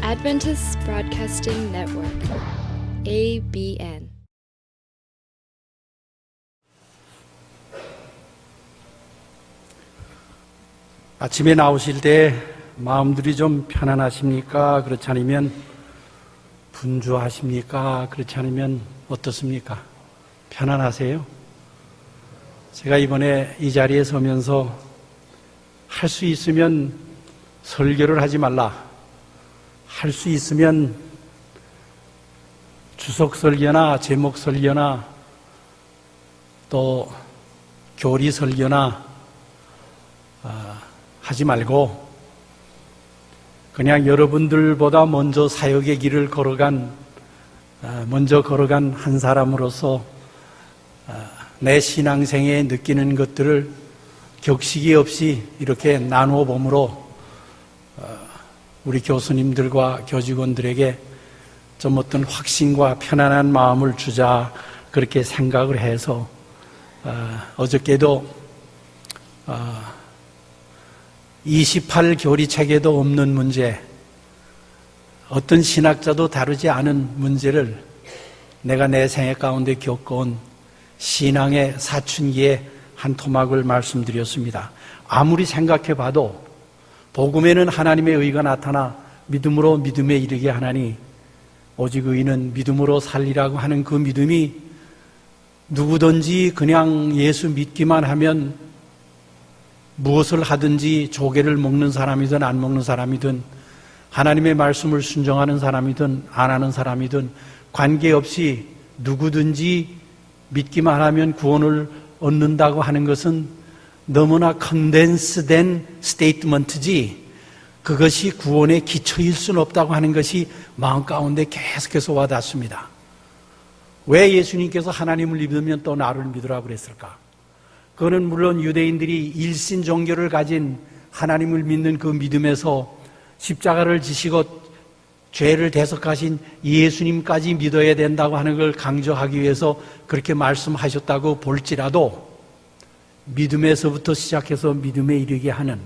Adventist Broadcasting Network, ABN. 아침에 나오실 때 마음들이 좀 편안하십니까? 그렇지 않으면 분주하십니까? 그렇지 않으면 어떻습니까? 편안하세요? 제가 이번에 이 자리에 서면서 할 수 있으면 설교를 하지 말라, 할 수 있으면 주석 설교나 제목 설교나 또 교리 설교나 하지 말고 그냥 여러분들보다 먼저 사역의 길을 먼저 걸어간 한 사람으로서 내 신앙생에 느끼는 것들을 격식이 없이 이렇게 나누어 봄으로 우리 교수님들과 교직원들에게 좀 어떤 확신과 편안한 마음을 주자, 그렇게 생각을 해서 어저께도 28교리책에도 없는 문제, 어떤 신학자도 다루지 않은 문제를 내가 내 생애 가운데 겪어온 신앙의 사춘기의 한 토막을 말씀드렸습니다. 아무리 생각해 봐도 복음에는 하나님의 의가 나타나 믿음으로 믿음에 이르게 하나니 오직 의인은 믿음으로 살리라고 하는 그 믿음이 누구든지 그냥 예수 믿기만 하면 무엇을 하든지 조개를 먹는 사람이든 안 먹는 사람이든 하나님의 말씀을 순종하는 사람이든 안 하는 사람이든 관계없이 누구든지 믿기만 하면 구원을 얻는다고 하는 것은 너무나 컨덴스된 스테이트먼트지 그것이 구원의 기초일 수는 없다고 하는 것이 마음 가운데 계속해서 와닿습니다. 왜 예수님께서 하나님을 믿으면 또 나를 믿으라고 그랬을까? 그거는 물론 유대인들이 일신 종교를 가진 하나님을 믿는 그 믿음에서 십자가를 지시고 죄를 대속하신 예수님까지 믿어야 된다고 하는 걸 강조하기 위해서 그렇게 말씀하셨다고 볼지라도 믿음에서부터 시작해서 믿음에 이르게 하는,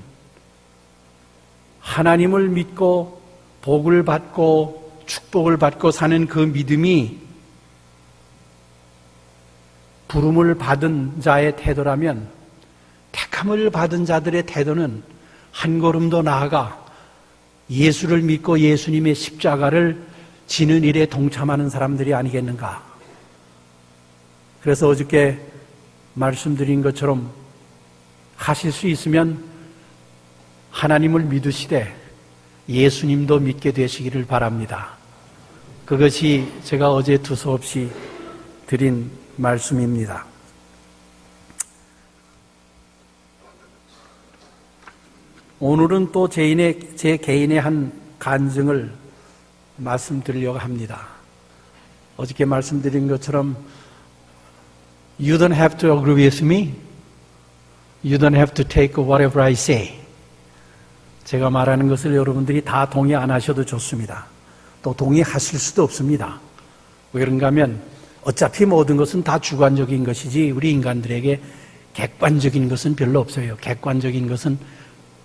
하나님을 믿고 복을 받고 축복을 받고 사는 그 믿음이 부름을 받은 자의 태도라면, 택함을 받은 자들의 태도는 한 걸음도 나아가 예수를 믿고 예수님의 십자가를 지는 일에 동참하는 사람들이 아니겠는가. 그래서 어저께 말씀드린 것처럼 하실 수 있으면 하나님을 믿으시되 예수님도 믿게 되시기를 바랍니다. 그것이 제가 어제 두서없이 드린 말씀입니다. 오늘은 또 제 개인의 한 간증을 말씀드리려고 합니다. 어저께 말씀드린 것처럼 You don't have to agree with me. You don't have to take whatever I say. 제가 말하는 것을 여러분들이 다 동의 안 하셔도 좋습니다. 또 동의하실 수도 없습니다. 왜 그런가 하면 어차피 모든 것은 다 주관적인 것이지 우리 인간들에게 객관적인 것은 별로 없어요. 객관적인 것은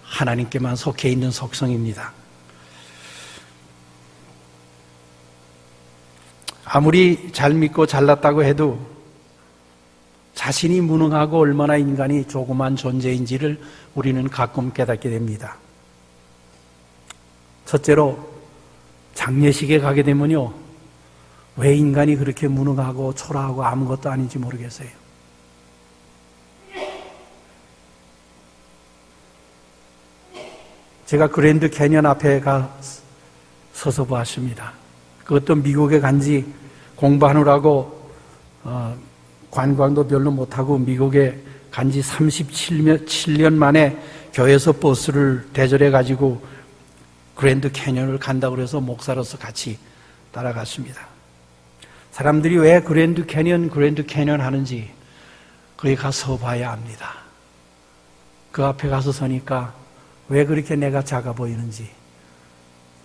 하나님께만 속해 있는 속성입니다. 아무리 잘 믿고 잘났다고 해도 자신이 무능하고 얼마나 인간이 조그만 존재인지를 우리는 가끔 깨닫게 됩니다. 첫째로 장례식에 가게 되면요, 왜 인간이 그렇게 무능하고 초라하고 아무것도 아닌지 모르겠어요. 제가 그랜드 캐년 앞에 서서 보았습니다. 그것도 미국에 간지 공부하느라고 관광도 별로 못하고 미국에 간지 37년 만에 교회에서 버스를 대절해 가지고 그랜드 캐년을 간다고 해서 목사로서 같이 따라갔습니다. 사람들이 왜 그랜드 캐년 하는지 거기 가서 봐야 합니다. 그 앞에 가서 서니까 왜 그렇게 내가 작아 보이는지,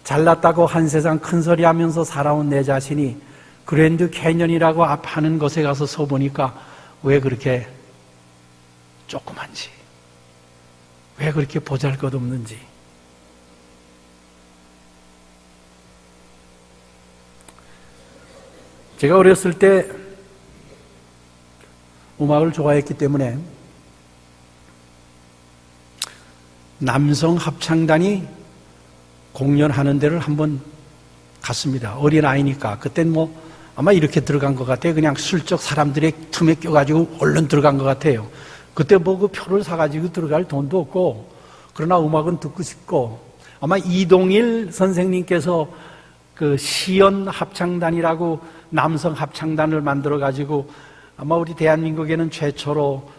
잘났다고 한 세상 큰 소리 하면서 살아온 내 자신이 그랜드 캐년이라고 하는 곳에 가서 서 보니까 왜 그렇게 조그만지, 왜 그렇게 보잘것없는지, 제가 어렸을 때 음악을 좋아했기 때문에 남성 합창단이 공연하는 데를 한번 갔습니다. 어린아이니까. 그땐 뭐 아마 이렇게 들어간 것 같아요. 그냥 슬쩍 사람들의 틈에 껴가지고 얼른 들어간 것 같아요. 그때 뭐 그 표를 사가지고 들어갈 돈도 없고, 그러나 음악은 듣고 싶고, 아마 이동일 선생님께서 그 시연 합창단이라고 남성 합창단을 만들어가지고 아마 우리 대한민국에는 최초로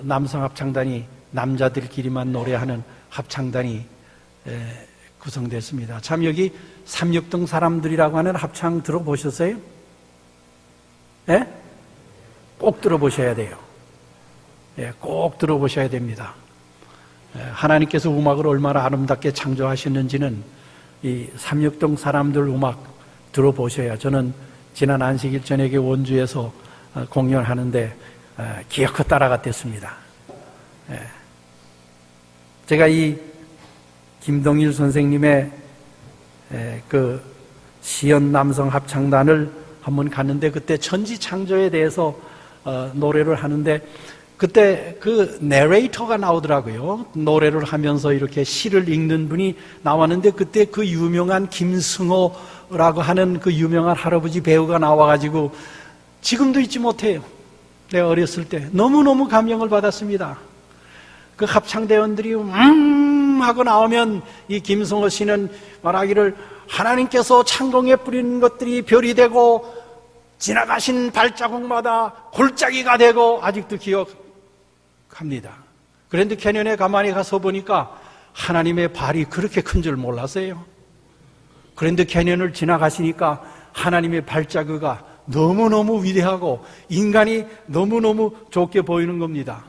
남성 합창단이 남자들끼리만 노래하는 합창단이 구성됐습니다. 참 여기 삼육동 사람들이라고 하는 합창 들어보셨어요? 예? 꼭 들어보셔야 돼요. 예, 꼭 들어보셔야 됩니다. 하나님께서 음악을 얼마나 아름답게 창조하셨는지는 이 삼육동 사람들 음악 들어보셔야. 저는 지난 안식일 저녁에 원주에서 공연하는데 기어코 따라갔댔습니다. 제가 이 김동일 선생님의 그 시연 남성 합창단을 한번 갔는데, 그때 천지창조에 대해서 노래를 하는데, 그때 그 내레이터가 나오더라고요. 노래를 하면서 이렇게 시를 읽는 분이 나왔는데, 그때 그 유명한 김승호라고 하는 그 유명한 할아버지 배우가 나와가지고, 지금도 잊지 못해요. 내가 어렸을 때 너무너무 감명을 받았습니다. 그 합창대원들이 하고 나오면 이 김승호 씨는 말하기를, 하나님께서 창공에 뿌리는 것들이 별이 되고 지나가신 발자국마다 골짜기가 되고, 아직도 기억합니다. 그런데 캐년에 가만히 가서 보니까 하나님의 발이 그렇게 큰 줄 몰랐어요. 그런데 캐년을 지나가시니까 하나님의 발자국이 너무너무 위대하고 인간이 너무너무 좋게 보이는 겁니다.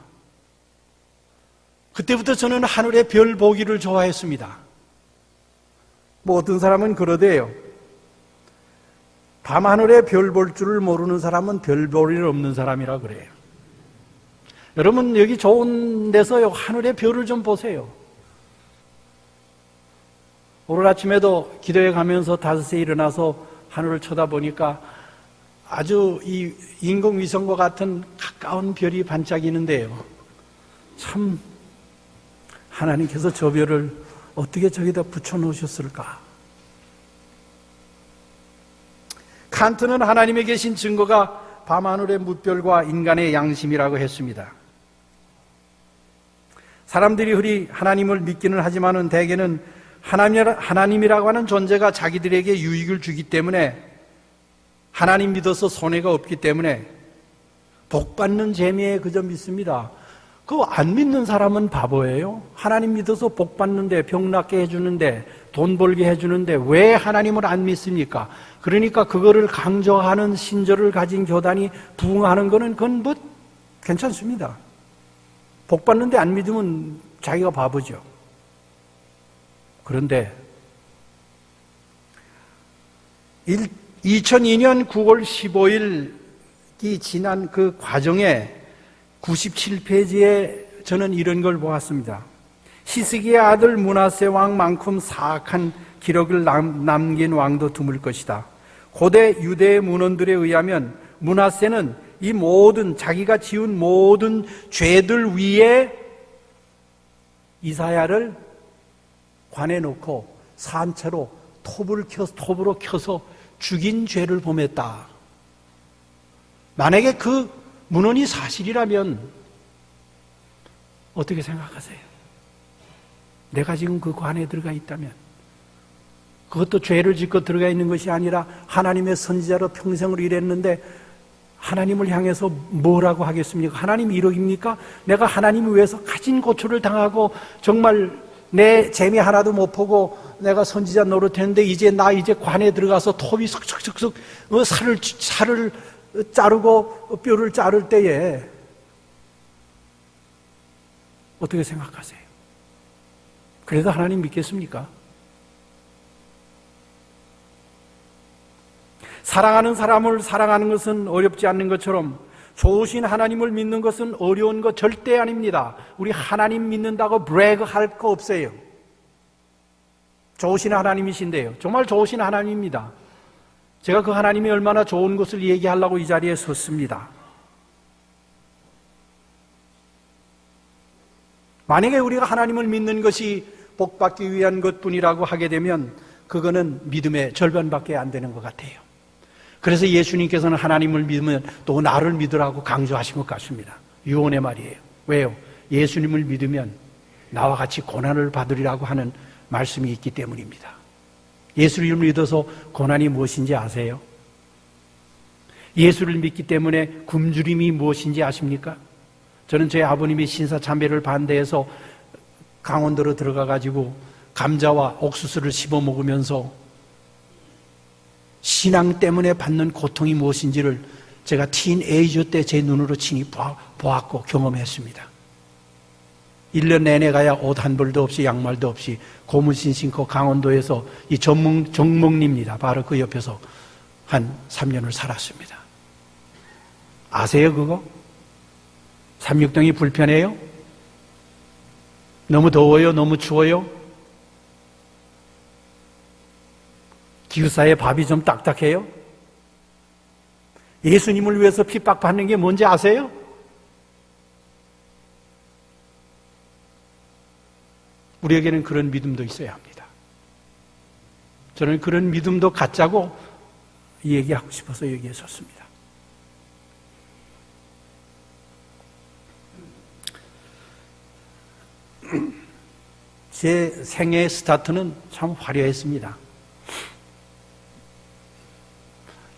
그때부터 저는 하늘의 별 보기를 좋아했습니다. 뭐 어떤 사람은 그러대요. 밤하늘에 별 볼 줄을 모르는 사람은 별 볼 일 없는 사람이라 그래요. 여러분, 여기 좋은 데서요, 하늘의 별을 좀 보세요. 오늘 아침에도 기도해 가면서 5시에 일어나서 하늘을 쳐다보니까 아주 이 인공위성과 같은 가까운 별이 반짝이는데요. 참 하나님께서 저 별을 어떻게 저기다 붙여놓으셨을까? 칸트는 하나님에 계신 증거가 밤하늘의 뭇별과 인간의 양심이라고 했습니다. 사람들이 흔히 하나님을 믿기는 하지만은 대개는 하나님이라고 하는 존재가 자기들에게 유익을 주기 때문에, 하나님 믿어서 손해가 없기 때문에 복받는 재미에 그저 믿습니다. 그 안 믿는 사람은 바보예요. 하나님 믿어서 복받는데, 병 낫게 해주는데, 돈 벌게 해주는데 왜 하나님을 안 믿습니까? 그러니까 그거를 강조하는 신조를 가진 교단이 부흥하는 거는 그건 뭐 괜찮습니다. 복받는데 안 믿으면 자기가 바보죠. 그런데 2002년 9월 15일이 지난 그 과정에 97페이지에 저는 이런 걸 보았습니다. 시스기의 아들 므낫세 왕만큼 사악한 기록을 남긴 왕도 드물 것이다. 고대 유대의 문헌들에 의하면 므낫세는 이 모든 자기가 지은 모든 죄들 위에 이사야를 관에 놓고 산채로 톱으로 켜서 죽인 죄를 범했다. 만약에 그 문헌이 사실이라면 어떻게 생각하세요? 내가 지금 그 관에 들어가 있다면, 그것도 죄를 짓고 들어가 있는 것이 아니라 하나님의 선지자로 평생을 일했는데 하나님을 향해서 뭐라고 하겠습니까? 하나님 이러깁니까? 내가 하나님을 위해서 가진 고초를 당하고 정말 내 재미 하나도 못 보고 내가 선지자 노릇했는데 이제 관에 들어가서 톱이 슥슥슥슥 살을 자르고 뼈를 자를 때에 어떻게 생각하세요? 그래도 하나님 믿겠습니까? 사랑하는 사람을 사랑하는 것은 어렵지 않는 것처럼 좋으신 하나님을 믿는 것은 어려운 것 절대 아닙니다. 우리 하나님 믿는다고 브래그 할 거 없어요. 좋으신 하나님이신데요. 정말 좋으신 하나님입니다. 제가 그 하나님이 얼마나 좋은 것을 얘기하려고 이 자리에 섰습니다. 만약에 우리가 하나님을 믿는 것이 복받기 위한 것뿐이라고 하게 되면 그거는 믿음의 절반밖에 안 되는 것 같아요. 그래서 예수님께서는 하나님을 믿으면 또 나를 믿으라고 강조하신 것 같습니다. 유언의 말이에요. 왜요? 예수님을 믿으면 나와 같이 고난을 받으리라고 하는 말씀이 있기 때문입니다. 예수를 믿어서 고난이 무엇인지 아세요? 예수를 믿기 때문에 굶주림이 무엇인지 아십니까? 저는 저희 아버님이 신사참배를 반대해서 강원도로 들어가가지고 감자와 옥수수를 씹어 먹으면서 신앙 때문에 받는 고통이 무엇인지를 제가 티인에이저 때 제 눈으로 친히 보았고 경험했습니다. 1년 내내 가야 옷 한 벌도 없이 양말도 없이 고무신 신고 강원도에서 이 정목리입니다. 바로 그 옆에서 한 3년을 살았습니다. 아세요 그거? 삼육동이 불편해요? 너무 더워요? 너무 추워요? 기숙사에 밥이 좀 딱딱해요? 예수님을 위해서 핍박받는 게 뭔지 아세요? 우리에게는 그런 믿음도 있어야 합니다. 저는 그런 믿음도 갖자고 얘기하고 싶어서 여기에 섰습니다. 제 생애의 스타트는 참 화려했습니다.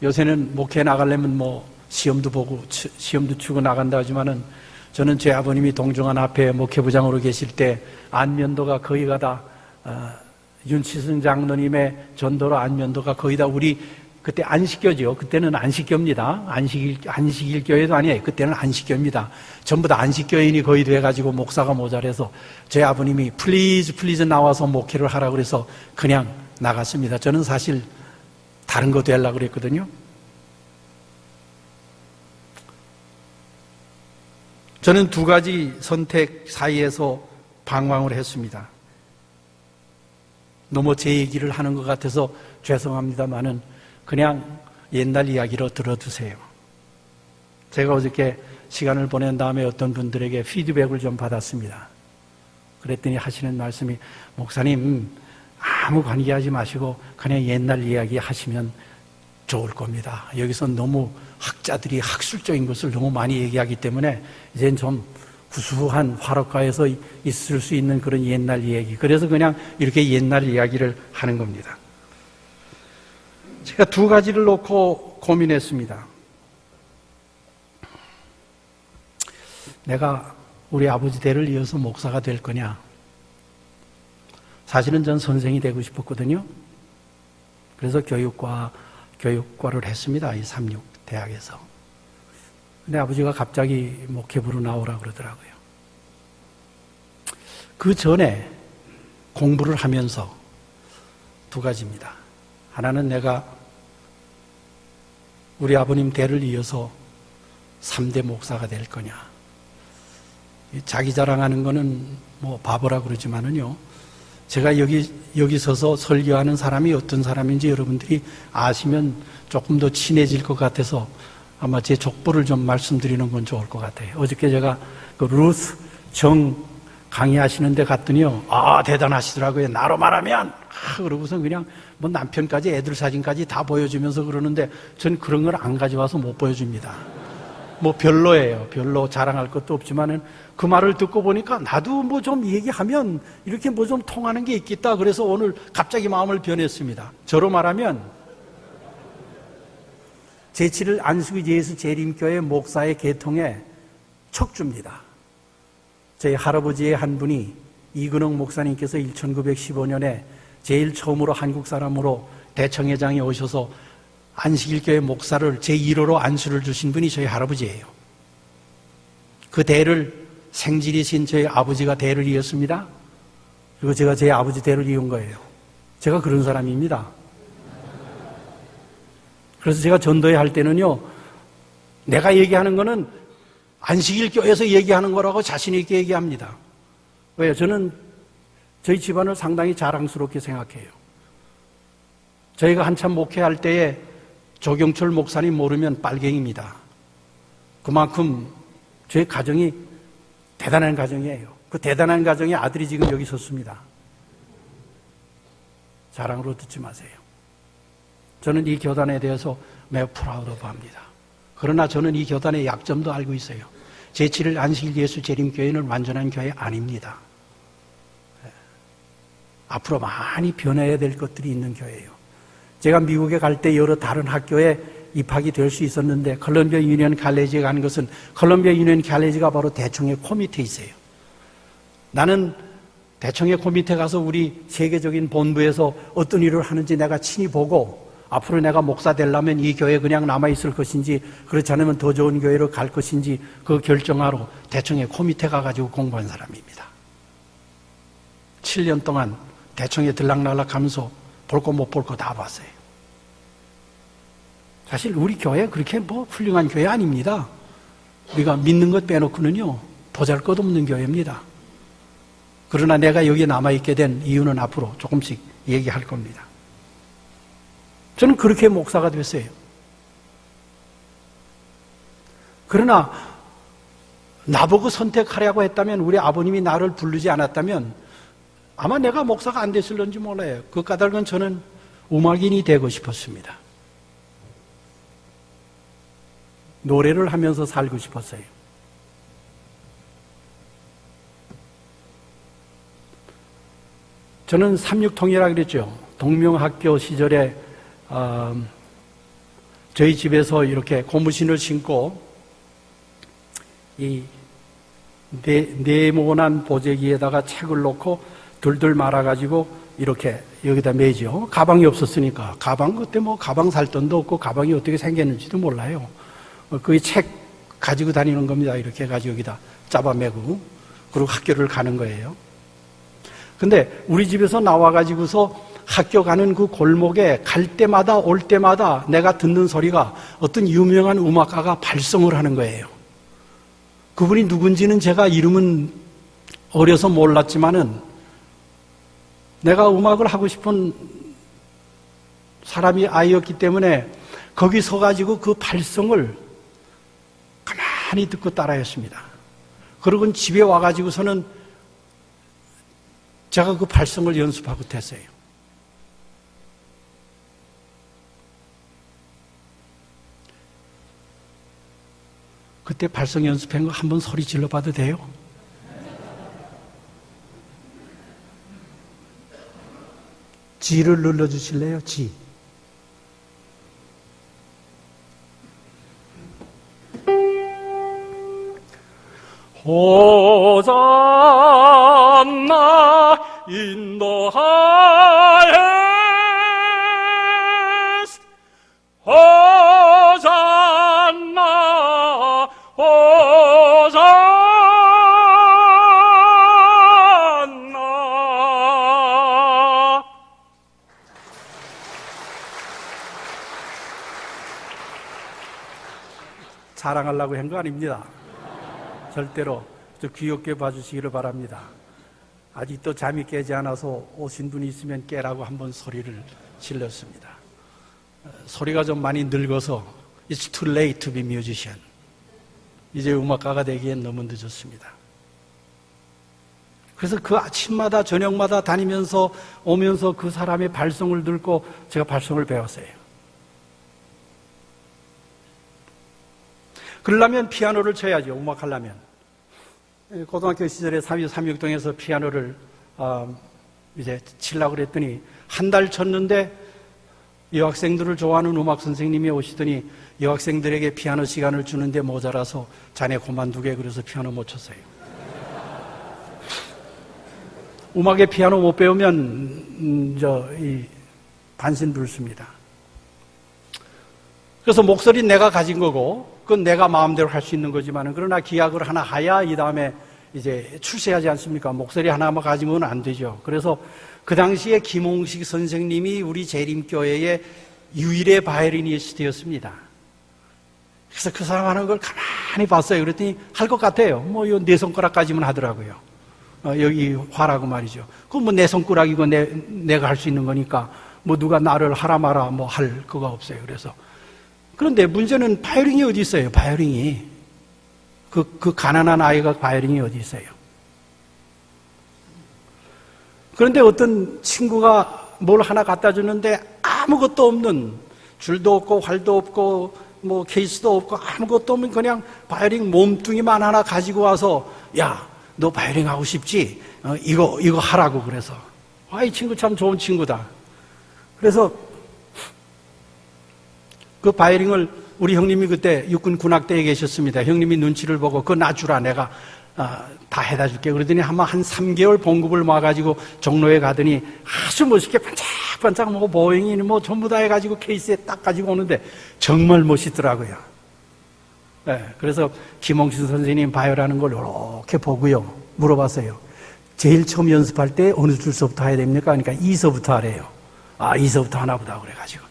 요새는 목회 나가려면 시험도 보고 시험도 치고 나간다 하지만은 저는 제 아버님이 동정안 앞에 목회부장으로 계실 때 안면도가 거의 다 윤치승 장로님의 전도로 안면도가 거의 다 우리 그때 안식교죠. 그때는 안식교입니다. 안식일교회도 아니에요. 그때는 안식교입니다. 전부 다 안식교인이 거의 돼가지고 목사가 모자라서 제 아버님이 플리즈 나와서 목회를 하라고 그래서 그냥 나갔습니다. 저는 사실 다른 거 되려고 그랬거든요. 저는 두 가지 선택 사이에서 방황을 했습니다. 너무 제 얘기를 하는 것 같아서 죄송합니다만은 그냥 옛날 이야기로 들어두세요. 제가 어저께 시간을 보낸 다음에 어떤 분들에게 피드백을 좀 받았습니다. 그랬더니 하시는 말씀이 목사님 아무 관계하지 마시고 그냥 옛날 이야기 하시면 좋을 겁니다. 여기서 너무 학자들이 학술적인 것을 너무 많이 얘기하기 때문에 이젠 좀 구수한 화락가에서 있을 수 있는 그런 옛날 이야기. 그래서 그냥 이렇게 옛날 이야기를 하는 겁니다. 제가 두 가지를 놓고 고민했습니다. 내가 우리 아버지 대를 이어서 목사가 될 거냐? 사실은 전 선생이 되고 싶었거든요. 그래서 교육과를 했습니다. 이 삼육 대학에서. 근데 아버지가 갑자기 목회부로 나오라 그러더라고요. 그 전에 공부를 하면서 두 가지입니다. 하나는 내가 우리 아버님 대를 이어서 3대 목사가 될 거냐. 자기 자랑하는 거는 바보라 그러지만은요. 제가 여기 서서 설교하는 사람이 어떤 사람인지 여러분들이 아시면 조금 더 친해질 것 같아서 아마 제 족보를 좀 말씀드리는 건 좋을 것 같아요. 어저께 제가 그 루스 정 강의하시는 데 갔더니요. 대단하시더라고요. 나로 말하면. 그러고서 그냥 남편까지 애들 사진까지 다 보여주면서 그러는데 전 그런 걸 안 가져와서 못 보여줍니다. 별로예요. 별로 자랑할 것도 없지만은 그 말을 듣고 보니까 나도 좀 얘기하면 이렇게 좀 통하는 게 있겠다. 그래서 오늘 갑자기 마음을 변했습니다. 저로 말하면 제7일 안수기 예수 재림교회 목사의 계통의 척주입니다. 저희 할아버지의 한 분이 이근홍 목사님께서 1915년에 제일 처음으로 한국 사람으로 대청회장에 오셔서 안식일교회 목사를 제1호로 안수를 주신 분이 저희 할아버지예요. 그 대를 생질이신 저희 아버지가 대를 이었습니다. 그리고 제가 제 아버지 대를 이은 거예요. 제가 그런 사람입니다. 그래서 제가 전도회 할 때는요, 내가 얘기하는 거는 안식일교회에서 얘기하는 거라고 자신 있게 얘기합니다. 왜요? 저는 저희 집안을 상당히 자랑스럽게 생각해요. 저희가 한참 목회할 때에 조경철 목사님 모르면 빨갱입니다. 그만큼 제 가정이 대단한 가정이에요. 그 대단한 가정의 아들이 지금 여기 섰습니다. 자랑으로 듣지 마세요. 저는 이 교단에 대해서 매우 프라우드합니다. 그러나 저는 이 교단의 약점도 알고 있어요. 제7일 안식일 예수 재림교회는 완전한 교회 아닙니다. 앞으로 많이 변해야 될 것들이 있는 교회예요. 제가 미국에 갈 때 여러 다른 학교에 입학이 될 수 있었는데 컬럼비아 유니언 칼리지에 간 것은 컬럼비아 유니언 칼리지가 바로 대청회 코미테에 있어요. 나는 대청회 코미테 가서 우리 세계적인 본부에서 어떤 일을 하는지 내가 친히 보고 앞으로 내가 목사 되려면 이 교회에 그냥 남아있을 것인지 그렇지 않으면 더 좋은 교회로 갈 것인지 그 결정하러 대청회 코미테 가가지고 공부한 사람입니다. 7년 동안 대청회 들락날락 하면서 볼 거 못 볼 거 다 봤어요. 사실 우리 교회 그렇게 뭐 훌륭한 교회 아닙니다. 우리가 믿는 것 빼놓고는요 보잘것없는 교회입니다. 그러나 내가 여기에 남아있게 된 이유는 앞으로 조금씩 얘기할 겁니다. 저는 그렇게 목사가 됐어요. 그러나 나보고 선택하려고 했다면 우리 아버님이 나를 부르지 않았다면 아마 내가 목사가 안 됐을런지 몰라요. 그 까닭은 저는 음악인이 되고 싶었습니다. 노래를 하면서 살고 싶었어요. 저는 삼육통이라고 그랬죠. 동명학교 시절에 저희 집에서 이렇게 고무신을 신고 이 네모난 보재기에다가 책을 놓고 둘둘 말아가지고 이렇게 여기다 매죠. 가방이 없었으니까. 가방 그때 뭐 가방 살 돈도 없고 가방이 어떻게 생겼는지도 몰라요. 그 책 가지고 다니는 겁니다. 이렇게 해가지고 여기다 잡아매고 그리고 학교를 가는 거예요. 근데 우리 집에서 나와가지고서 학교 가는 그 골목에 갈 때마다 올 때마다 내가 듣는 소리가 어떤 유명한 음악가가 발성을 하는 거예요. 그분이 누군지는 제가 이름은 어려서 몰랐지만은 내가 음악을 하고 싶은 사람이 아이였기 때문에 거기 서가지고 그 발성을 가만히 듣고 따라했습니다. 그러고는 집에 와가지고서는 제가 그 발성을 연습하고 됐어요. 그때 발성 연습한 거 한번 소리 질러봐도 돼요? G를 눌러주실래요? G. 호산나 in the highest. 호산나, 호산나. 자랑하려고 한 거 아닙니다. 절대로 저 귀엽게 봐주시기를 바랍니다. 아직도 잠이 깨지 않아서 오신 분이 있으면 깨라고 한번 소리를 질렀습니다. 소리가 좀 많이 늙어서 It's too late to be musician. 이제 음악가가 되기엔 너무 늦었습니다. 그래서 그 아침마다 저녁마다 다니면서 오면서 그 사람의 발성을 듣고 제가 발성을 배웠어요. 그러려면 피아노를 쳐야죠. 음악하려면. 고등학교 시절에 삼육동에서 피아노를 이제 치려고 그랬더니 한 달 쳤는데 여학생들을 좋아하는 음악 선생님이 오시더니 여학생들에게 피아노 시간을 주는데 모자라서 자네 그만두게 그래서 피아노 못 쳤어요. 음악에 피아노 못 배우면 반신불수입니다. 그래서 목소리는 내가 가진 거고 그건 내가 마음대로 할 수 있는 거지만 그러나 기약을 하나 하야 이 다음에 이제 출세하지 않습니까? 목소리 하나만 가지고는 안 되죠. 그래서 그 당시에 김홍식 선생님이 우리 재림교회의 유일의 바이올리니스트였습니다. 그래서 그 사람 하는 걸 가만히 봤어요. 그랬더니 할 것 같아요. 뭐 요 네 손가락까지만 하더라고요. 여기 화라고 말이죠. 그건 뭐 내 손가락이고 내가 할 수 있는 거니까 뭐 누가 나를 하라 마라 뭐 할 그거 없어요. 그래서 그런데 문제는 바이오링이 어디 있어요? 바이오링이. 그 가난한 아이가 바이오링이 어디 있어요? 그런데 어떤 친구가 뭘 하나 갖다 주는데 아무것도 없는, 줄도 없고 활도 없고 뭐 케이스도 없고 아무것도 없는 그냥 바이오링 몸뚱이만 하나 가지고 와서, 야, 너 바이오링 하고 싶지? 이거 하라고. 그래서 이 친구 참 좋은 친구다. 그래서 그 바이오링을 우리 형님이 그때 육군 군악대에 계셨습니다. 형님이 눈치를 보고 그거 놔주라, 내가 다 해다 줄게. 그러더니 한 3개월 봉급을 모아가지고 종로에 가더니 아주 멋있게 반짝반짝 뭐 보잉이 뭐 전부 다 해가지고 케이스에 딱 가지고 오는데 정말 멋있더라고요. 네, 그래서 김홍신 선생님 바이오라는 걸 이렇게 보고요, 물어봤어요. 제일 처음 연습할 때 어느 줄서부터 해야 됩니까? 그러니까 2서부터 하래요. 2서부터 하나보다. 그래가지고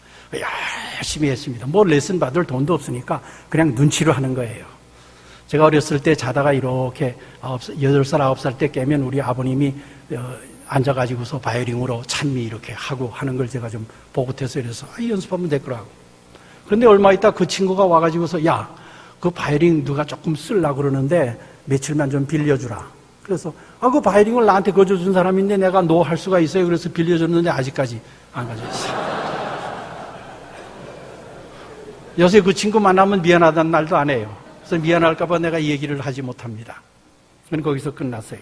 열심히 했습니다. 뭐 레슨 받을 돈도 없으니까 그냥 눈치로 하는 거예요. 제가 어렸을 때 자다가 이렇게 8살, 9살 때 깨면 우리 아버님이 앉아가지고서 바이오링으로 찬미 이렇게 하고 하는 걸 제가 좀 보고 태서 이래서 연습하면 됐더라고. 그런데 얼마 있다 그 친구가 와가지고서, 야, 그 바이오링 누가 조금 쓰려고 그러는데 며칠만 좀 빌려주라. 그래서 그 바이오링을 나한테 거저준 사람인데 내가 너 할 수가 있어요. 그래서 빌려줬는데 아직까지 안 가져왔어요. 요새 그 친구 만나면 미안하다는 말도 안 해요. 그래서 미안할까봐 내가 이 얘기를 하지 못합니다. 그건 거기서 끝났어요.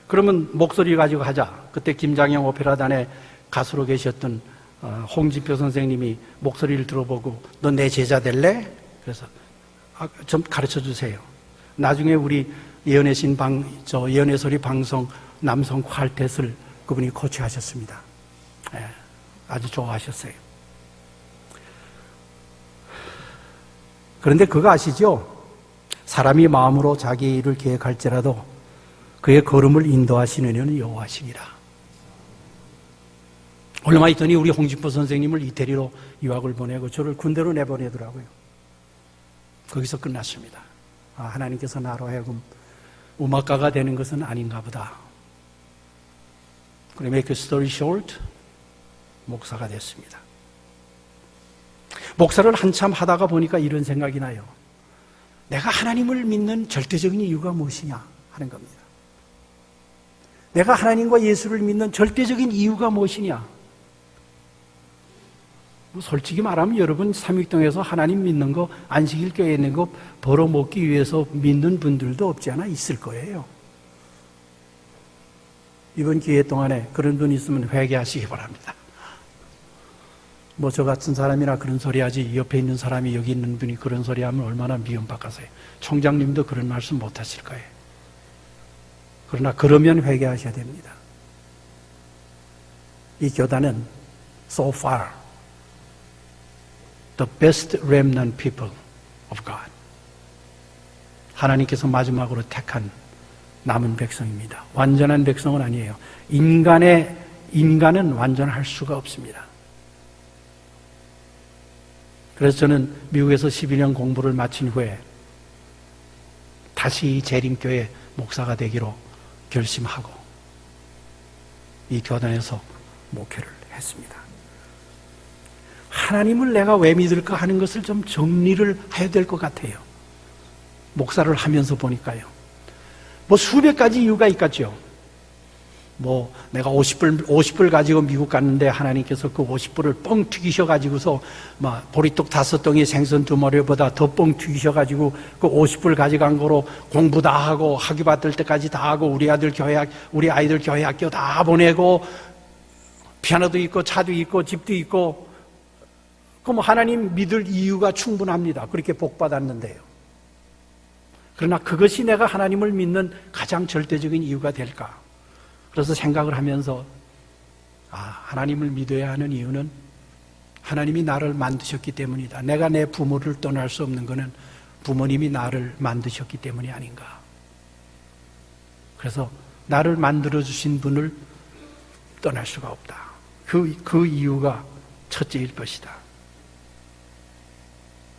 그러면 목소리 가지고 하자. 그때 김장영 오페라단의 가수로 계셨던 홍진표 선생님이 목소리를 들어보고, 너 내 제자 될래? 그래서 좀 가르쳐 주세요. 나중에 우리 예언의 신 예언의 소리 방송 남성 퀄텟을 그분이 코치하셨습니다. 네, 아주 좋아하셨어요. 그런데 그거 아시죠? 사람이 마음으로 자기 일을 계획할지라도 그의 걸음을 인도하시는 이는 여호와시니라. 얼마 있더니 우리 홍진포 선생님을 이태리로 유학을 보내고 저를 군대로 내보내더라고요. 거기서 끝났습니다. 하나님께서 나로 하여금 음악가가 되는 것은 아닌가 보다. 그래, make a story short, 목사가 됐습니다. 목사를 한참 하다가 보니까 이런 생각이 나요. 내가 하나님을 믿는 절대적인 이유가 무엇이냐 하는 겁니다. 내가 하나님과 예수를 믿는 절대적인 이유가 무엇이냐. 솔직히 말하면 여러분 삼육동에서 하나님 믿는 거, 안식일 교회에 있는 거 벌어먹기 위해서 믿는 분들도 없지 않아 있을 거예요. 이번 기회 동안에 그런 분 있으면 회개하시기 바랍니다. 뭐 저 같은 사람이나 그런 소리 하지, 옆에 있는 사람이 여기 있는 분이 그런 소리 하면 얼마나 미움받겠어요. 총장님도 그런 말씀 못 하실 거예요. 그러나 그러면 회개하셔야 됩니다. 이 교단은 so far the best remnant people of God. 하나님께서 마지막으로 택한 남은 백성입니다. 완전한 백성은 아니에요. 인간은 완전할 수가 없습니다. 그래서 저는 미국에서 12년 공부를 마친 후에 다시 재림교회 목사가 되기로 결심하고 이 교단에서 목회를 했습니다. 하나님을 내가 왜 믿을까 하는 것을 좀 정리를 해야 될 것 같아요. 목사를 하면서 보니까요. 뭐 수백 가지 이유가 있겠죠. 뭐 내가 50불 가지고 미국 갔는데 하나님께서 그 50불을 뻥 튀기셔가지고서 막 보리떡 5덩이 생선 2마리보다 더 뻥 튀기셔가지고 그 50불 가져간 거로 공부 다 하고 학위 받을 때까지 다 하고 우리 아이들 교회 학교 다 보내고 피아노도 있고 차도 있고 집도 있고, 그럼 하나님 믿을 이유가 충분합니다. 그렇게 복 받았는데요. 그러나 그것이 내가 하나님을 믿는 가장 절대적인 이유가 될까? 그래서 생각을 하면서 하나님을 믿어야 하는 이유는 하나님이 나를 만드셨기 때문이다. 내가 내 부모를 떠날 수 없는 것은 부모님이 나를 만드셨기 때문이 아닌가. 그래서 나를 만들어주신 분을 떠날 수가 없다. 그 이유가 첫째일 것이다.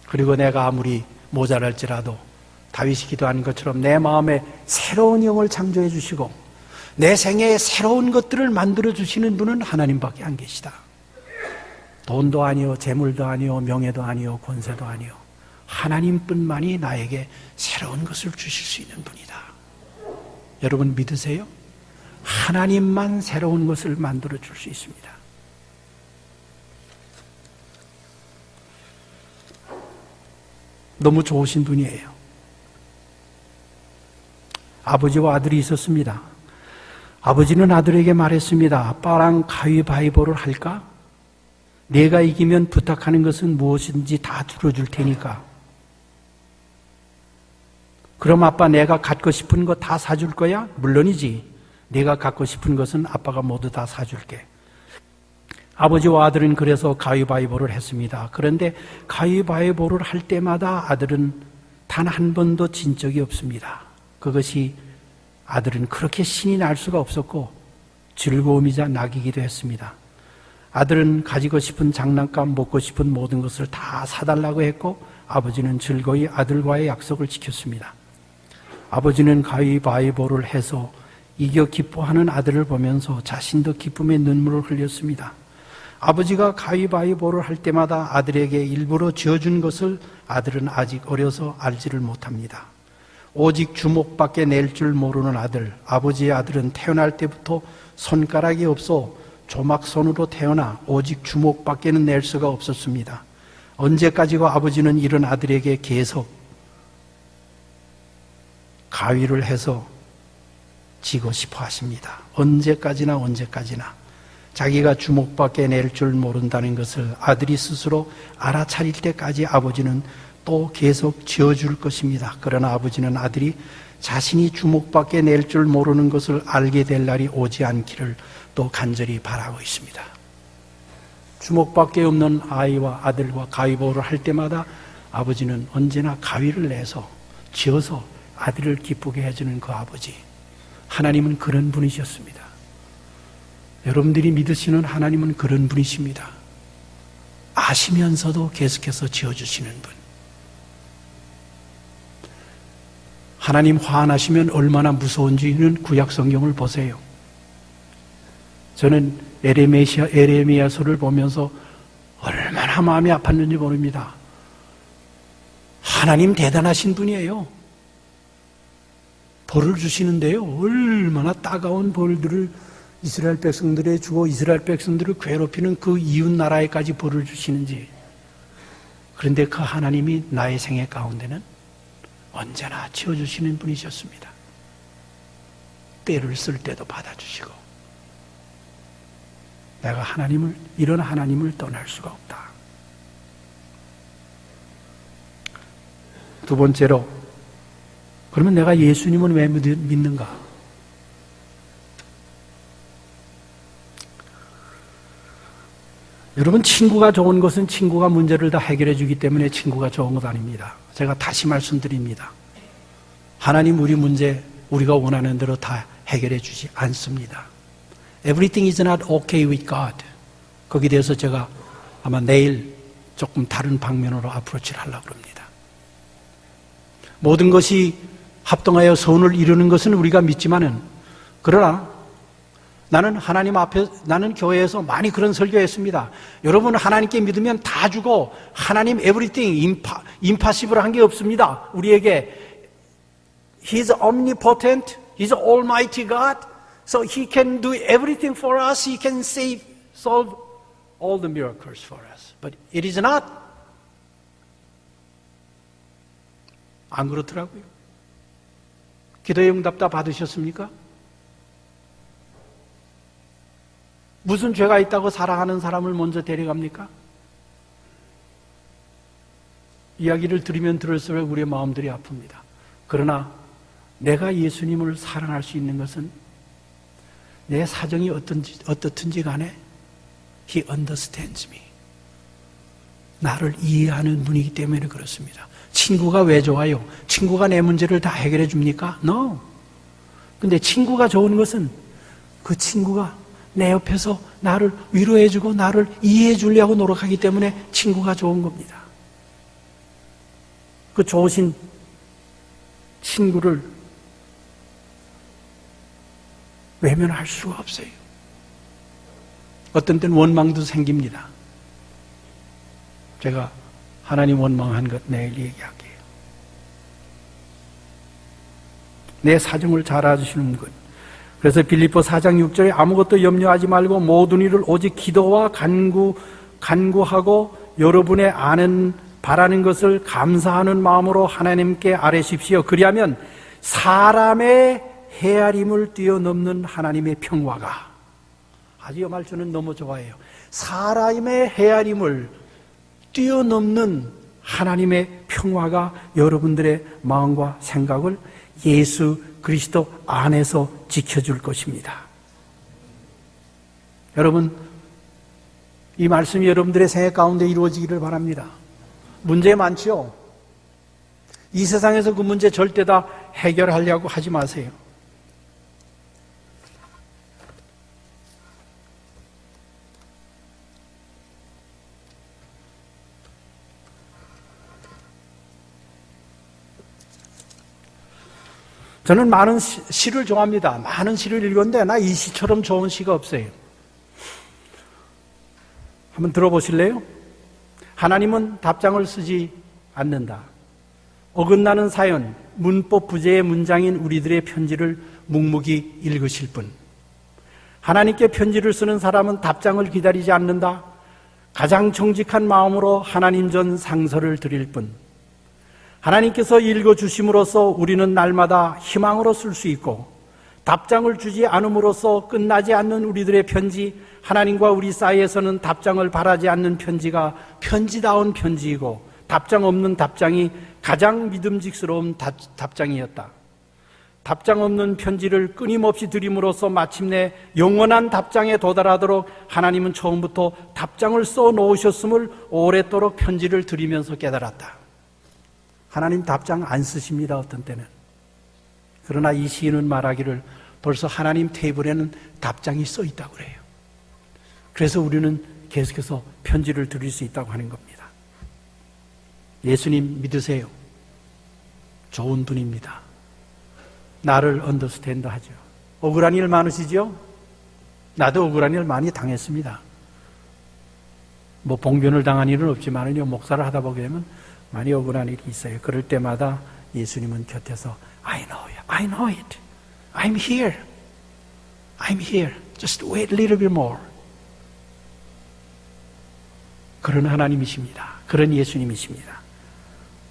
그리고 내가 아무리 모자랄지라도 다윗이 기도하는 것처럼 내 마음에 새로운 영을 창조해 주시고 내 생애에 새로운 것들을 만들어 주시는 분은 하나님밖에 안 계시다. 돈도 아니요, 재물도 아니요, 명예도 아니요, 권세도 아니요. 하나님뿐만이 나에게 새로운 것을 주실 수 있는 분이다. 여러분 믿으세요? 하나님만 새로운 것을 만들어 줄 수 있습니다. 너무 좋으신 분이에요. 아버지와 아들이 있었습니다. 아버지는 아들에게 말했습니다. 아빠랑 가위바위보를 할까? 내가 이기면 부탁하는 것은 무엇인지 다 들어줄 테니까. 그럼 아빠 내가 갖고 싶은 거 다 사줄 거야? 물론이지. 내가 갖고 싶은 것은 아빠가 모두 다 사줄게. 아버지와 아들은 그래서 가위바위보를 했습니다. 그런데 가위바위보를 할 때마다 아들은 단 한 번도 진 적이 없습니다. 그것이 아들은 그렇게 신이 날 수가 없었고 즐거움이자 낙이기도 했습니다. 아들은 가지고 싶은 장난감, 먹고 싶은 모든 것을 다 사달라고 했고 아버지는 즐거이 아들과의 약속을 지켰습니다. 아버지는 가위바위보를 해서 이겨 기뻐하는 아들을 보면서 자신도 기쁨의 눈물을 흘렸습니다. 아버지가 가위바위보를 할 때마다 아들에게 일부러 지어준 것을 아들은 아직 어려서 알지를 못합니다. 오직 주먹밖에 낼 줄 모르는 아들, 아버지의 아들은 태어날 때부터 손가락이 없어 조막손으로 태어나 오직 주먹밖에는 낼 수가 없었습니다. 언제까지고 아버지는 이런 아들에게 계속 가위를 해서 지고 싶어 하십니다. 언제까지나. 자기가 주먹밖에 낼 줄 모른다는 것을 아들이 스스로 알아차릴 때까지 아버지는 또 계속 지어줄 것입니다. 그러나 아버지는 아들이 자신이 주먹밖에 낼 줄 모르는 것을 알게 될 날이 오지 않기를 또 간절히 바라고 있습니다. 주먹밖에 없는 아이와 아들과 가위바위보를 할 때마다 아버지는 언제나 가위를 내서 지어서 아들을 기쁘게 해주는 그 아버지. 하나님은 그런 분이셨습니다. 여러분들이 믿으시는 하나님은 그런 분이십니다. 아시면서도 계속해서 지어주시는 분. 하나님 화나시면 얼마나 무서운지는 구약 성경을 보세요. 저는 에레미야서를 보면서 얼마나 마음이 아팠는지 모릅니다. 하나님 대단하신 분이에요. 벌을 주시는데요. 얼마나 따가운 벌들을 이스라엘 백성들에 주고 이스라엘 백성들을 괴롭히는 그 이웃 나라에까지 벌을 주시는지. 그런데 그 하나님이 나의 생애 가운데는 언제나 지어주시는 분이셨습니다. 때를 쓸 때도 받아주시고. 내가 이런 하나님을 떠날 수가 없다. 두 번째로, 그러면 내가 예수님은 왜 믿는가? 여러분, 친구가 좋은 것은 친구가 문제를 다 해결해 주기 때문에 친구가 좋은 것 아닙니다. 제가 다시 말씀드립니다. 하나님 우리 문제 우리가 원하는 대로 다 해결해 주지 않습니다. Everything is not okay with God. 거기에 대해서 제가 아마 내일 조금 다른 방면으로 어프로치를 하려고 합니다. 모든 것이 합동하여 선을 이루는 것은 우리가 믿지만은, 그러나 나는 하나님 앞에, 나는 교회에서 많이 그런 설교했습니다. 여러분 하나님께 믿으면 다 주고 하나님 everything impossible 한 게 없습니다. 우리에게 He's omnipotent, He's almighty God, so He can do everything for us. He can solve all the miracles for us. But it is not. 안 그렇더라고요. 기도의 응답 다 받으셨습니까? 무슨 죄가 있다고 사랑하는 사람을 먼저 데려갑니까? 이야기를 들으면 들을수록 우리의 마음들이 아픕니다. 그러나 내가 예수님을 사랑할 수 있는 것은 내 사정이 어떻든지 간에 He understands me. 나를 이해하는 분이기 때문에 그렇습니다. 친구가 왜 좋아요? 친구가 내 문제를 다 해결해 줍니까? No. 근데 친구가 좋은 것은 그 친구가 내 옆에서 나를 위로해주고 나를 이해해 주려고 노력하기 때문에 친구가 좋은 겁니다. 그 좋으신 친구를 외면할 수가 없어요. 어떤 때는 원망도 생깁니다. 제가 하나님 원망한 것 내일 얘기할게요. 내 사정을 잘 알아주시는 것. 그래서 빌립보 4장 6절에 아무것도 염려하지 말고 모든 일을 오직 기도와 간구하고 여러분의 아는 바라는 것을 감사하는 마음으로 하나님께 아뢰십시오. 그리하면 사람의 헤아림을 뛰어넘는 하나님의 평화가, 아주 이 말 저는 너무 좋아해요. 사람의 헤아림을 뛰어넘는 하나님의 평화가 여러분들의 마음과 생각을 예수 그리스도 안에서 지켜줄 것입니다. 여러분, 이 말씀이 여러분들의 생애 가운데 이루어지기를 바랍니다. 문제 많죠? 이 세상에서 그 문제 절대 다 해결하려고 하지 마세요. 저는 많은 시를 좋아합니다. 많은 시를 읽었는데 나 이 시처럼 좋은 시가 없어요. 한번 들어보실래요? 하나님은 답장을 쓰지 않는다. 어긋나는 사연, 문법 부재의 문장인 우리들의 편지를 묵묵히 읽으실 분. 하나님께 편지를 쓰는 사람은 답장을 기다리지 않는다. 가장 정직한 마음으로 하나님 전 상서를 드릴 뿐. 하나님께서 읽어주심으로써 우리는 날마다 희망으로 쓸 수 있고, 답장을 주지 않음으로써 끝나지 않는 우리들의 편지, 하나님과 우리 사이에서는 답장을 바라지 않는 편지가 편지다운 편지이고, 답장 없는 답장이 가장 믿음직스러운 답장이었다. 답장 없는 편지를 끊임없이 드림으로써 마침내 영원한 답장에 도달하도록 하나님은 처음부터 답장을 써 놓으셨음을 오랫도록 편지를 드리면서 깨달았다. 하나님 답장 안 쓰십니다, 어떤 때는. 그러나 이 시인은 말하기를 벌써 하나님 테이블에는 답장이 써 있다고 그래요. 그래서 우리는 계속해서 편지를 드릴 수 있다고 하는 겁니다. 예수님 믿으세요. 좋은 분입니다. 나를 언더스탠드 하죠. 억울한 일 많으시죠? 나도 억울한 일 많이 당했습니다. 뭐 봉변을 당한 일은 없지만요, 목사를 하다 보게 되면 많이 억울한 일이 있어요. 그럴 때마다 예수님은 곁에서 I know it. I'm here. Just wait a little bit more. 그런 하나님이십니다. 그런 예수님이십니다.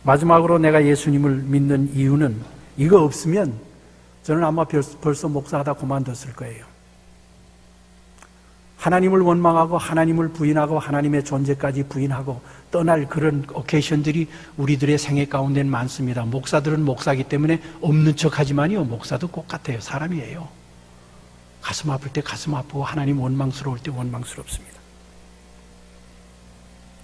마지막으로 내가 예수님을 믿는 이유는, 이거 없으면 저는 아마 벌써 목사하다 그만뒀을 거예요. 하나님을 원망하고 하나님을 부인하고 하나님의 존재까지 부인하고 떠날 그런 오케이션들이 우리들의 생애 가운데는 많습니다. 목사들은 목사이기 때문에 없는 척하지만요, 목사도 똑같아요. 사람이에요. 가슴 아플 때 가슴 아프고 하나님 원망스러울 때 원망스럽습니다.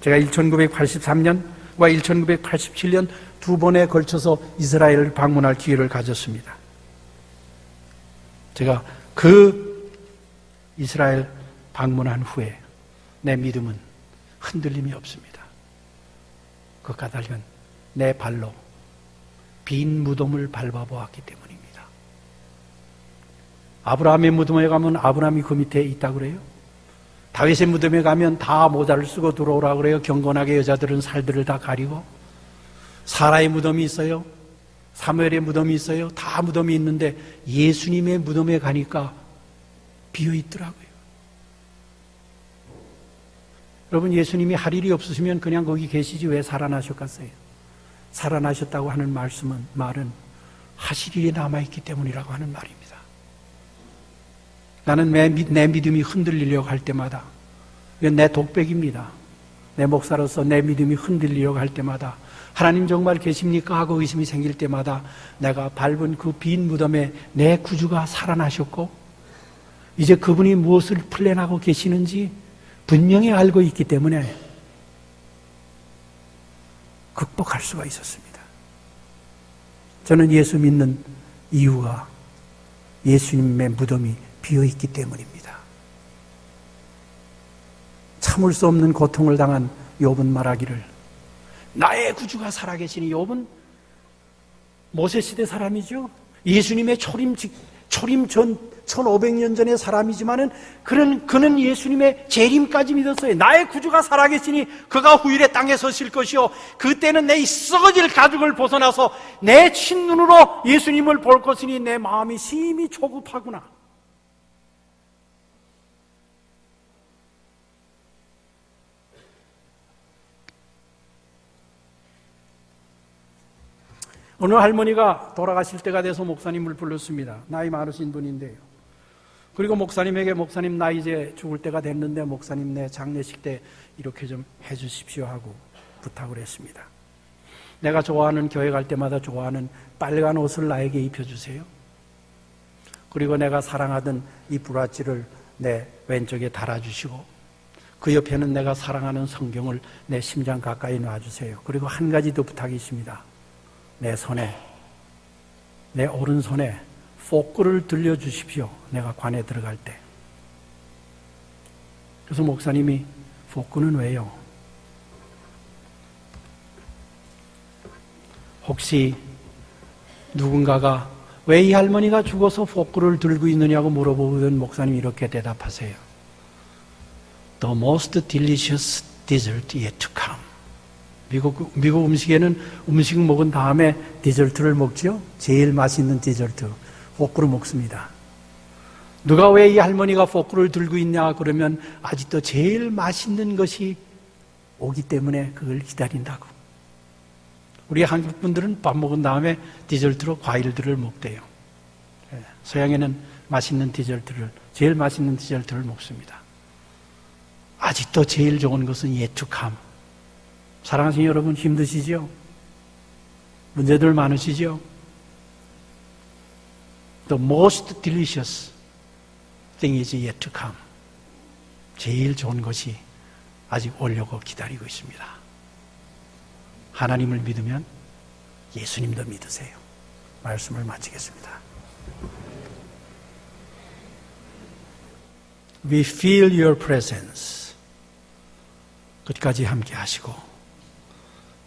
제가 1983년과 1987년 두 번에 걸쳐서 이스라엘을 방문할 기회를 가졌습니다. 제가 그 이스라엘 방문한 후에 내 믿음은 흔들림이 없습니다. 그 까닭은 내 발로 빈 무덤을 밟아보았기 때문입니다. 아브라함의 무덤에 가면 아브라함이 그 밑에 있다고 그래요. 다윗의 무덤에 가면 다 모자를 쓰고 들어오라고 그래요. 경건하게 여자들은 살들을 다 가리고. 사라의 무덤이 있어요. 사무엘의 무덤이 있어요. 다 무덤이 있는데 예수님의 무덤에 가니까 비어있더라고요. 여러분, 예수님이 할 일이 없으시면 그냥 거기 계시지 왜 살아나셨겠어요? 살아나셨다고 하는 말은 하실 일이 남아있기 때문이라고 하는 말입니다. 나는 내 믿음이 흔들리려고 할 때마다, 이건 내 독백입니다. 내 목사로서 내 믿음이 흔들리려고 할 때마다, 하나님 정말 계십니까? 하고 의심이 생길 때마다 내가 밟은 그 빈 무덤에 내 구주가 살아나셨고, 이제 그분이 무엇을 플랜하고 계시는지 분명히 알고 있기 때문에 극복할 수가 있었습니다. 저는 예수 믿는 이유가 예수님의 무덤이 비어있기 때문입니다. 참을 수 없는 고통을 당한 욥은 말하기를, 나의 구주가 살아계시니. 욥은 모세 시대 사람이죠. 예수님의 초림 전 1500년 전의 사람이지만은 그는 예수님의 재림까지 믿었어요. 나의 구주가 살아계시니 그가 후일에 땅에 서실 것이요 그때는 내 이 썩어질 가죽을 벗어나서 내 친눈으로 예수님을 볼 것이니 내 마음이 심히 조급하구나. 어느 할머니가 돌아가실 때가 돼서 목사님을 불렀습니다. 나이 많으신 분인데요. 그리고 목사님에게 목사님 나 이제 죽을 때가 됐는데 목사님 내 장례식 때 이렇게 좀 해주십시오 하고 부탁을 했습니다. 내가 좋아하는 교회 갈 때마다 좋아하는 빨간 옷을 나에게 입혀주세요. 그리고 내가 사랑하던 이 브라지를 내 왼쪽에 달아주시고 그 옆에는 내가 사랑하는 성경을 내 심장 가까이 놔주세요. 그리고 한 가지 더 부탁이 있습니다. 내 손에, 내 오른손에 포크를 들려주십시오. 내가 관에 들어갈 때. 그래서 목사님이 포크는 왜요? 혹시 누군가가 왜 이 할머니가 죽어서 포크를 들고 있느냐고 물어보면 목사님이 이렇게 대답하세요. The most delicious dessert yet to come. 미국 음식에는 음식 먹은 다음에 디저트를 먹죠. 제일 맛있는 디저트 포크로 먹습니다. 누가 왜 이 할머니가 포크를 들고 있냐 그러면 아직도 제일 맛있는 것이 오기 때문에 그걸 기다린다고. 우리 한국 분들은 밥 먹은 다음에 디저트로 과일들을 먹대요. 서양에는 맛있는 디저트를, 제일 맛있는 디저트를 먹습니다. 아직도 제일 좋은 것은 yet to come. 사랑하시는 여러분 힘드시죠? 문제들 많으시죠? The most delicious thing is yet to come. 제일 좋은 것이 아직 오려고 기다리고 있습니다. 하나님을 믿으면 예수님도 믿으세요. 말씀을 마치겠습니다. We feel your presence. 끝까지 함께 하시고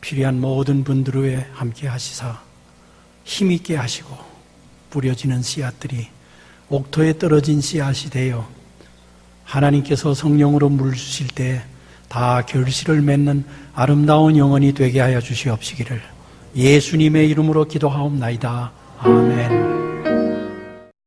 필요한 모든 분들 위해 함께 하시사 힘있게 하시고 뿌려지는 씨앗들이 옥토에 떨어진 씨앗이 되어 하나님께서 성령으로 물 주실 때 다 결실을 맺는 아름다운 영혼이 되게 하여 주시옵시기를 예수님의 이름으로 기도하옵나이다. 아멘.